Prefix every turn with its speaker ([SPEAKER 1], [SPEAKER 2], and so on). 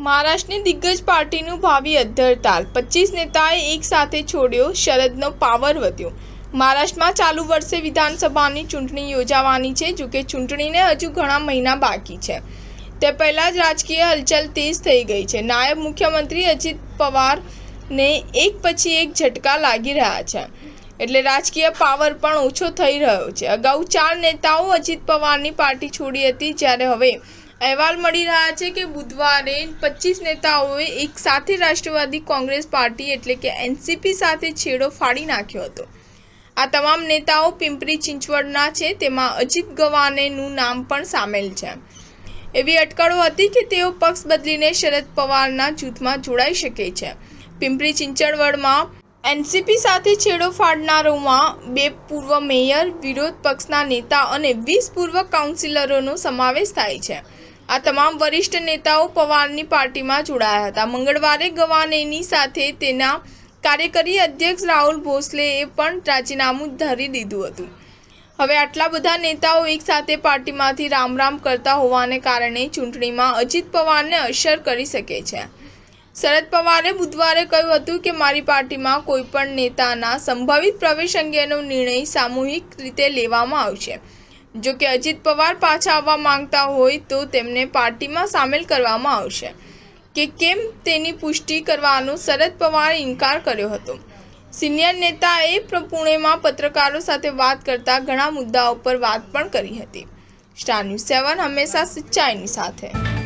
[SPEAKER 1] મહારાષ્ટ્રની દિગ્ગજ પાર્ટીનું ભાવિ અધ્ધરતાલ 25 નેતાએ એક સાથે છોડ્યો, શરદનો પાવર વધ્યો। મહારાષ્ટ્રમાં ચાલુ વર્ષે વિધાનસભાની ચૂંટણી યોજાવાની છે। જોકે ચૂંટણીને હજુ ઘણા મહિના બાકી છે, તે પહેલા જ રાજકીય હલચલ તેજ થઈ ગઈ છે। નાયબ મુખ્યમંત્રી અજિત પવારને એક પછી એક ઝટકા લાગી રહ્યા છે, એટલે રાજકીય પાવર પણ ઓછો થઈ રહ્યો છે। અગાઉ 4 નેતાઓ અજિત પવારની પાર્ટી છોડી હતી, જ્યારે હવે અહેવાલ મળી રહ્યા છે કે બુધવારે 25 નેતાઓએ એક સાથે રાષ્ટ્રવાદી કોંગ્રેસ પાર્ટી એટલે કે એનસીપી સાથે છેડો ફાડી નાખ્યો હતો। આ તમામ નેતાઓ પિંપરી ચિંચવડના છે, તેમાં અજિત ગવાનેનું નામ પણ સામેલ છે। એવી અટકળો હતી કે તેઓ પક્ષ બદલીને શરદ પવારના જૂથમાં જોડાઈ શકે છે। પિંપરી ચિંચવડમાં એનસીપી સાથે છેડો ફાડનારાઓમાં 2 પૂર્વ મેયર, વિરોધ પક્ષના નેતા અને 20 પૂર્વ કાઉન્સિલરોનો સમાવેશ થાય છે। આ તમામ વરિષ્ઠ નેતાઓ પવારની પાર્ટીમાં જોડાયા હતા। મંગળવારે ગવાનેની સાથે તેના કાર્યકારી અધ્યક્ષ રાહુલ ભોસલેએ પણ રાજીનામું ધરી દીધું હતું। હવે આટલા બધા નેતાઓ એક સાથે પાર્ટીમાંથી રામ કરતા હોવાને કારણે ચૂંટણીમાં અજિત પવારને અસર કરી શકે છે। શરદ પવારે બુધવારે કહ્યું હતું કે મારી પાર્ટીમાં કોઈપણ નેતાના સંભવિત પ્રવેશ અંગેનો નિર્ણય સામૂહિક રીતે લેવામાં આવશે। જો કે અજિત પવાર પાછા આવવા માંગતા હોય તો તેમને પાર્ટીમાં સામેલ કરવામાં આવશે કે કેમ તેની પુષ્ટિ કરવાનો શરદ પવારે ઇનકાર કર્યો હતો। સિનિયર નેતાએ પુણેમાં પત્રકારો સાથે વાત કરતા ઘણા મુદ્દાઓ પર વાત પણ કરી હતી। સ્ટાર ન્યૂઝ 7 હંમેશા સચ્ચાઈની સાથે।